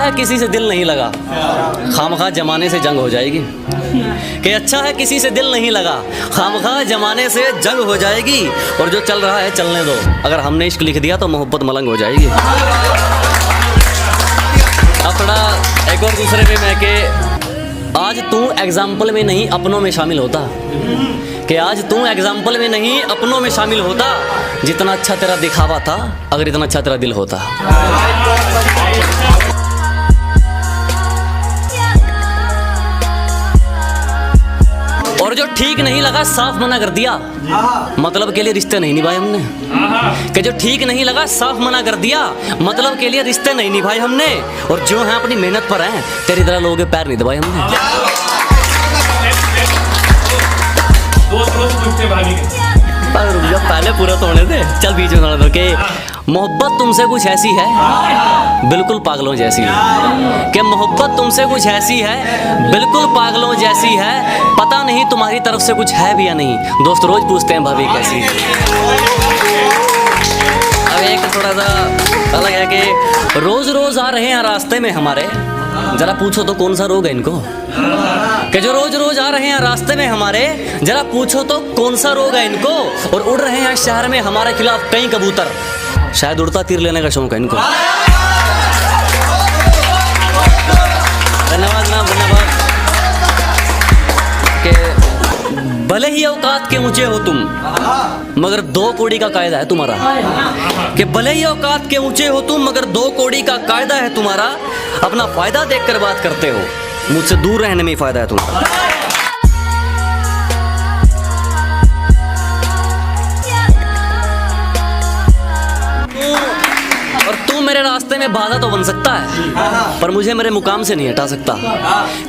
है किसी से दिल नहीं लगा, खामखा जमाने से जंग हो जाएगी। कि अच्छा है किसी से दिल नहीं लगा, खामखा जमाने से जंग हो जाएगी। और जो चल रहा है चलने दो, अगर हमने इश्क लिख दिया तो मोहब्बत मलंग हो जाएगी। अब थोड़ा एक और दूसरे पे मैं कि आज तू एग्जाम्पल में नहीं अपनों में शामिल होता, कि आज तू एग्जाम्पल में नहीं अपनों में शामिल होता। जितना अच्छा तेरा दिखावा था, अगर इतना अच्छा तेरा दिल होता। और जो ठीक नहीं लगा साफ मना कर दिया, मतलब के लिए रिश्ते नहीं निभाए हमने। कि जो ठीक नहीं लगा साफ मना कर दिया, मतलब के लिए रिश्ते नहीं निभाए हमने। और जो हैं अपनी मेहनत पर हैं, तेरी तरह लोगों के पैर नहीं दबाए हमने। पहले पूरा तोड़ने थे, चल बीच में थोड़ा दो। कि मोहब्बत तुमसे कुछ ऐसी है, बिल्कुल पागलों जैसी है। कि मोहब्बत तुमसे कुछ ऐसी है, बिल्कुल पागलों जैसी है। पता नहीं तुम्हारी तरफ से कुछ है भी या नहीं। दोस्त रोज पूछते हैं भाभी कैसी। अब एक थोड़ा सा अलग है कि रोज रोज आ रहे हैं रास्ते में हमारे, जरा पूछो तो कौन सा रोग है इनको। कि जो रोज रोज आ रहे हैं रास्ते में हमारे, जरा पूछो तो कौन सा रोग है इनको। और उड़ रहे हैं शहर में हमारे खिलाफ कई कबूतर, शायद उड़ता तीर लेने का शौक है इनको। धन्यवाद ना, धन्यवाद। कि भले ही औकात के ऊंचे हो तुम, मगर 2 कौड़ी का कायदा है तुम्हारा। कि भले ही औकात के ऊंचे हो तुम, मगर 2 कौड़ी का कायदा है तुम्हारा। अपना फायदा देखकर बात करते हो, मुझसे दूर रहने में ही फायदा है तुम्हारा। और तू मेरे रास्ते में बाधा तो बन सकता है, पर मुझे मेरे मुकाम से नहीं हटा सकता।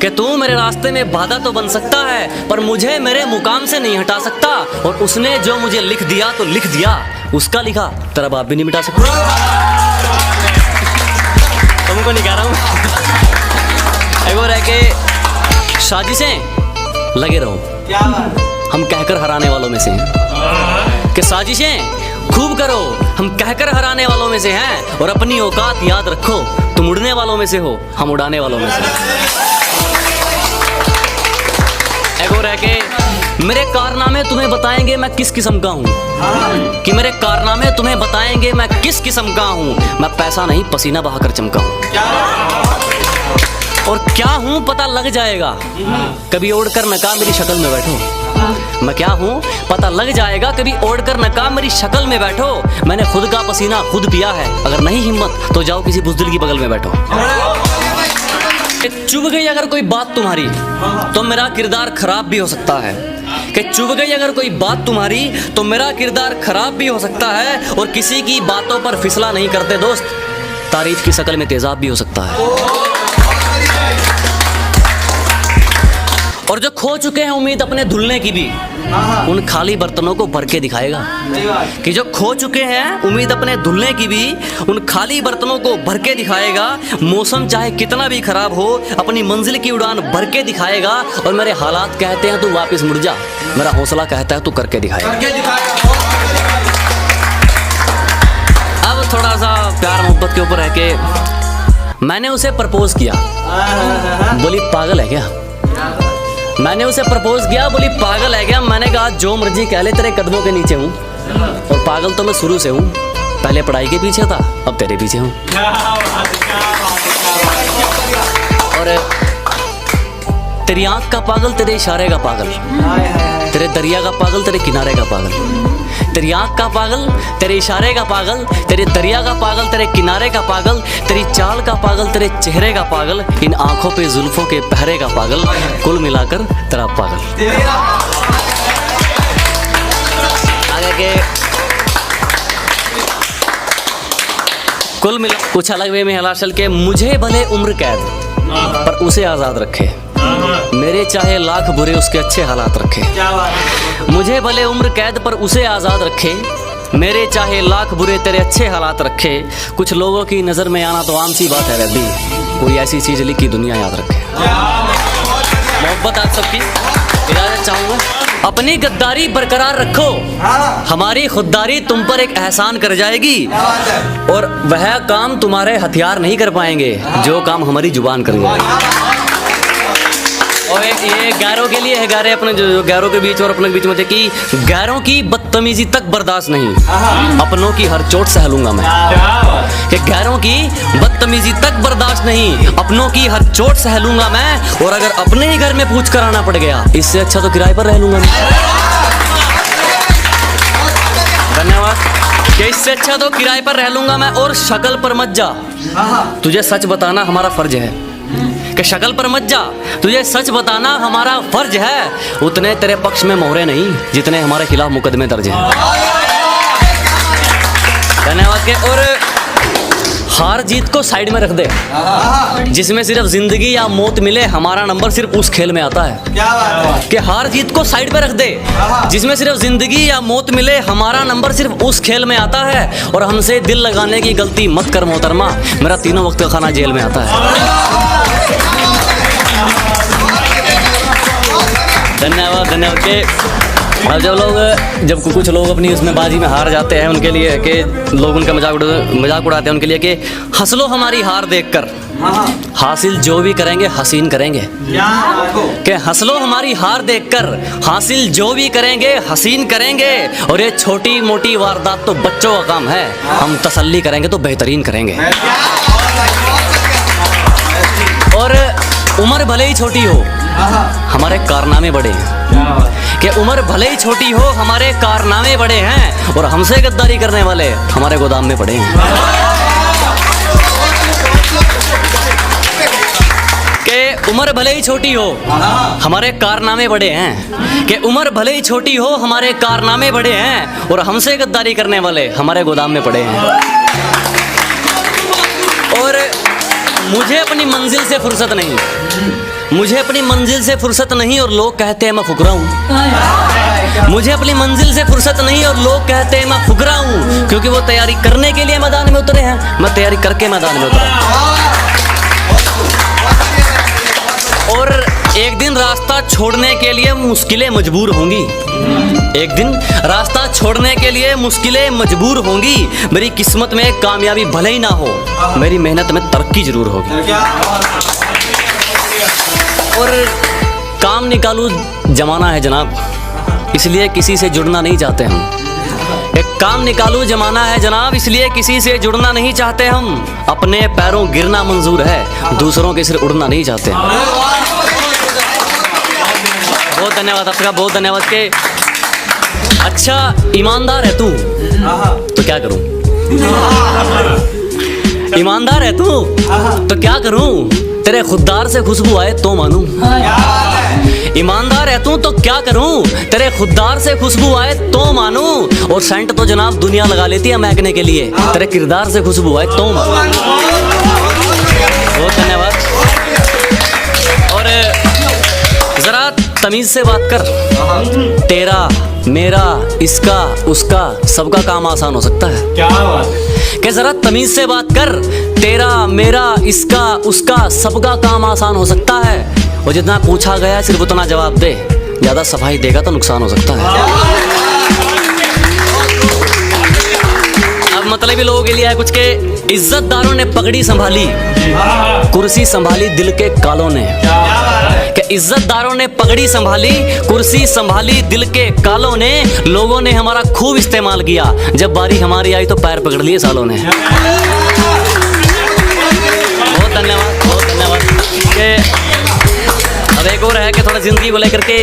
कि तू मेरे रास्ते में बाधा तो बन सकता है, पर मुझे मेरे मुकाम से नहीं हटा सकता। और उसने जो मुझे लिख दिया तो लिख दिया, उसका लिखा तेरा बाप भी नहीं मिटा सकता। तुमको नहीं कह रहा हूँ। एक और है कि साजिशें लगे रहो, हम कहकर हराने वालों में से हैं। कि साजिशें खूब करो, हम कहकर हराने वालों में से हैं। और अपनी औकात याद रखो, तुम उड़ने वालों में से हो, हम उड़ाने वालों में से। एक और है कि मेरे कारनामे तुम्हें बताएंगे मैं किस किस्म का हूँ। कि मेरे कारनामे तुम्हें बताएंगे मैं किस किस्म का हूँ। मैं पैसा नहीं पसीना बहाकर चमका हूँ। और क्या हूँ पता लग जाएगा, कभी ओढ़कर नकाब मेरी शक्ल में बैठो। मैं क्या हूँ पता लग जाएगा, कभी ओढ़कर नकाब मेरी शक्ल में बैठो। मैंने खुद का पसीना खुद पिया है, अगर नहीं हिम्मत तो जाओ किसी बुज़दिल की बगल में बैठो। चुभ गई अगर कोई बात तुम्हारी, तो मेरा किरदार खराब भी हो सकता है। कि चुभ गई अगर कोई बात तुम्हारी, तो मेरा किरदार खराब भी हो सकता है। और किसी की बातों पर फिसला नहीं करते दोस्त, तारीफ की शक्ल में तेजाब भी हो सकता है। और जो खो चुके हैं उम्मीद अपने धुलने की भी, उन खाली बर्तनों को भर के दिखाएगा। कि जो खो चुके हैं उम्मीद अपने धुलने की भी, उन खाली बर्तनों को भर के दिखाएगा। मौसम चाहे कितना भी खराब हो, अपनी मंजिल की उड़ान भर के दिखाएगा। और मेरे हालात कहते हैं तू वापस मुड़ जा, मेरा हौसला कहता है तू करके दिखाएगा। अब थोड़ा सा प्यार मोहब्बत के ऊपर है कि मैंने उसे प्रपोज किया, बोली पागल है क्या। मैंने उसे प्रपोज किया, बोली पागल है क्या। मैंने कहा जो मर्जी कह ले, तेरे कदमों के नीचे हूँ। और पागल तो मैं शुरू से हूँ, पहले पढ़ाई के पीछे था, अब तेरे पीछे हूँ। और तेरी आँख का पागल, तेरे इशारे का पागल, तेरे दरिया का पागल, तेरे किनारे का पागल। तेरी आँख का पागल, तेरे इशारे का पागल, तेरे दरिया का पागल, तेरे किनारे का पागल, तेरी चाल का पागल, तेरे चेहरे का पागल, इन आंखों पे जुल्फों के पहरे का पागल, कुल मिलाकर तेरा पागल। आगे के कुल मिला कुछ अलग वे में हलाशल के मुझे भले उम्र कैद पर उसे आज़ाद रखे, मेरे चाहे लाख बुरे उसके अच्छे हालात रखे। मुझे भले उम्र कैद पर उसे आज़ाद रखे, मेरे चाहे लाख बुरे तेरे अच्छे हालात रखे। कुछ लोगों की नज़र में आना तो आम सी बात है रब्बी, कोई ऐसी चीज़ लिखी दुनिया याद रखे। मोहब्बत आप सबकी। इजाजत चाहूंगा। अपनी गद्दारी बरकरार रखो, हमारी खुददारी तुम पर एक एहसान कर जाएगी, और वह काम तुम्हारे हथियार नहीं कर पाएंगे जो काम हमारी जुबान कर जाएगी। और ये गैरों के लिए है, गैरे अपने जो गैरों के बीच और अपने बीच में थे कि गैरों की बदतमीजी तक बर्दाश्त नहीं, अपनों की हर चोट सह लूंगा मैं। कि गैरों की बदतमीजी तक बर्दाश्त नहीं, अपनों की हर चोट सह लूंगा मैं, और अगर अपने ही घर में पूछ कर आना पड़ गया, इससे अच्छा तो किराए पर रह लूंगा मैं। धन्यवाद। कि इससे अच्छा तो किराए पर रह लूंगा मैं, और शक्ल पर मत जा, तुझे सच बताना हमारा फर्ज है। कि शक्ल पर मत जा, तुझे सच बताना हमारा फर्ज है। उतने तेरे पक्ष में मोहरे नहीं जितने हमारे खिलाफ मुकदमे दर्ज हैं। धन्यवाद। के और हार जीत को साइड में रख दे, जिसमें सिर्फ जिंदगी या मौत मिले, हमारा नंबर सिर्फ उस खेल में आता है। क्या बात है? कि हार जीत को साइड में रख दे, जिसमें सिर्फ जिंदगी या मौत मिले, हमारा नंबर सिर्फ उस खेल में आता है। और हमसे दिल लगाने की गलती मत कर मोहतरमा, मेरा तीनों वक्त का खाना जेल में आता है। धन्यवाद। धन्यवाद। के अब जब कुछ लोग अपनी उसमें बाजी में हार जाते हैं, उनके लिए कि लोग उनका मजाक उड़ाते हैं, उनके लिए कि हंस लो हमारी हार देखकर, हासिल जो भी करेंगे हसीन करेंगे। कि हंस लो हमारी हार देखकर, हासिल जो भी करेंगे हसीन करेंगे, और ये छोटी मोटी वारदात तो बच्चों का काम है, हम तसल्ली करेंगे तो बेहतरीन करेंगे। और उम्र भले ही छोटी हो, हमारे कारनामे बड़े हैं। कि उम्र भले ही छोटी हो, हमारे कारनामे बड़े हैं, और हमसे गद्दारी करने वाले हमारे गोदाम में पड़े हैं। कि उम्र भले ही छोटी हो, हमारे कारनामे बड़े हैं। कि उम्र भले ही छोटी हो, हमारे कारनामे बड़े हैं, और हमसे गद्दारी करने वाले हमारे गोदाम में पड़े हैं। और मुझे अपनी मंजिल से फुर्सत नहीं, मुझे अपनी मंजिल से फुर्सत नहीं, और लोग कहते हैं मैं फुकरा हूँ। मुझे अपनी मंजिल से फुर्सत नहीं, और लोग कहते हैं मैं फुकरा हूँ, क्योंकि वो तैयारी करने के लिए मैदान में उतरे हैं, मैं तैयारी करके मैदान में उतरा। और एक दिन रास्ता छोड़ने के लिए मुश्किलें मजबूर होंगी, एक दिन रास्ता छोड़ने के लिए मुश्किलें मजबूर होंगी। मेरी किस्मत में कामयाबी भले ही ना हो, मेरी मेहनत में तरक्की जरूर होगी। और काम निकालू जमाना है जनाब, इसलिए किसी से जुड़ना नहीं चाहते हम। एक काम निकालू जमाना है जनाब, इसलिए किसी से जुड़ना नहीं चाहते हम। अपने पैरों गिरना मंजूर है, दूसरों के सिर उड़ना नहीं चाहते। बहुत धन्यवाद आपका, बहुत धन्यवाद। के अच्छा ईमानदार है तू तो क्या करूं, ईमानदार है तू तो क्या करूं, तेरे खुददार से खुशबू आए तो मानूं। ईमानदार है तू तो क्या करूं, तेरे खुददार से खुशबू आए तो मानूं। और सेंट तो जनाब दुनिया लगा लेती है महकने के लिए, तेरे किरदार से खुशबू आए तो मानूं। बहुत धन्यवाद। और जरा तमीज से बात कर, तेरा मेरा इसका उसका सबका काम आसान हो सकता है। क्या बात। कि जरा तमीज से बात कर, तेरा मेरा इसका उसका सबका काम आसान हो सकता है। और जितना पूछा गया सिर्फ उतना जवाब दे, ज्यादा सफाई देगा तो नुकसान हो सकता है। अब मतलब लोगों के लिए है कुछ के इज्जतदारों ने पगड़ी संभाली, कुर्सी संभाली दिल के कालों ने। कि इज्जतदारों ने पगड़ी संभाली, कुर्सी संभाली दिल के कालों ने। लोगों ने हमारा खूब इस्तेमाल किया, जब बारी हमारी आई तो पैर पकड़ लिए सालों ने। बहुत धन्यवाद, बहुत धन्यवाद। अब एक और है कि थोड़ा जिंदगी को लेकर के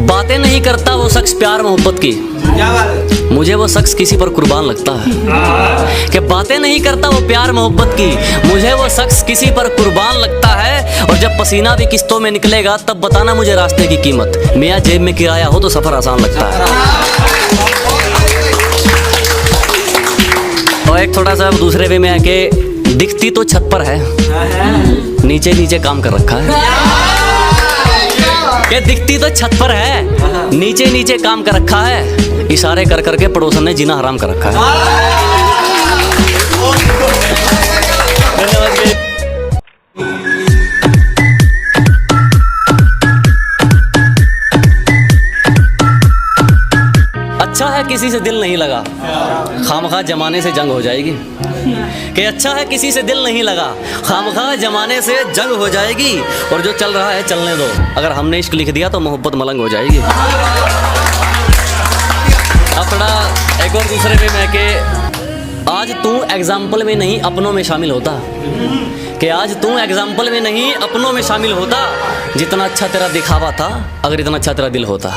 बातें नहीं करता वो शख्स प्यार मोहब्बत की, मुझे वो शख्स किसी पर कुर्बान लगता है। कि बातें नहीं करता वो प्यार मोहब्बत की, मुझे वो शख्स किसी पर कुर्बान लगता है। और जब पसीना भी किस्तों में निकलेगा तब बताना मुझे रास्ते की कीमत, मियाँ जेब में किराया हो तो सफर आसान लगता है। और एक थोड़ा सा दूसरे वे में है कि दिखती तो छत पर है, नीचे नीचे काम कर रखा है। कि दिखती तो छत पर है, नीचे नीचे काम कर रखा है। इशारे कर करके पड़ोसन ने जीना हराम कर रखा है। अच्छा है किसी से दिल नहीं लगा, खामखा जमाने से जंग हो जाएगी। कि अच्छा है किसी से दिल नहीं लगा, खामखा जमाने से जंग हो जाएगी। और जो चल रहा है चलने दो, अगर हमने इश्क लिख दिया तो मोहब्बत मलंग हो जाएगी। अब थोड़ा एक और दूसरे पे मैं कि आज तू एग्जाम्पल में नहीं अपनों में शामिल होता, कि आज तू एग्जाम्पल में नहीं अपनों में शामिल होता। जितना अच्छा तेरा दिखावा था, अगर इतना अच्छा तेरा दिल होता।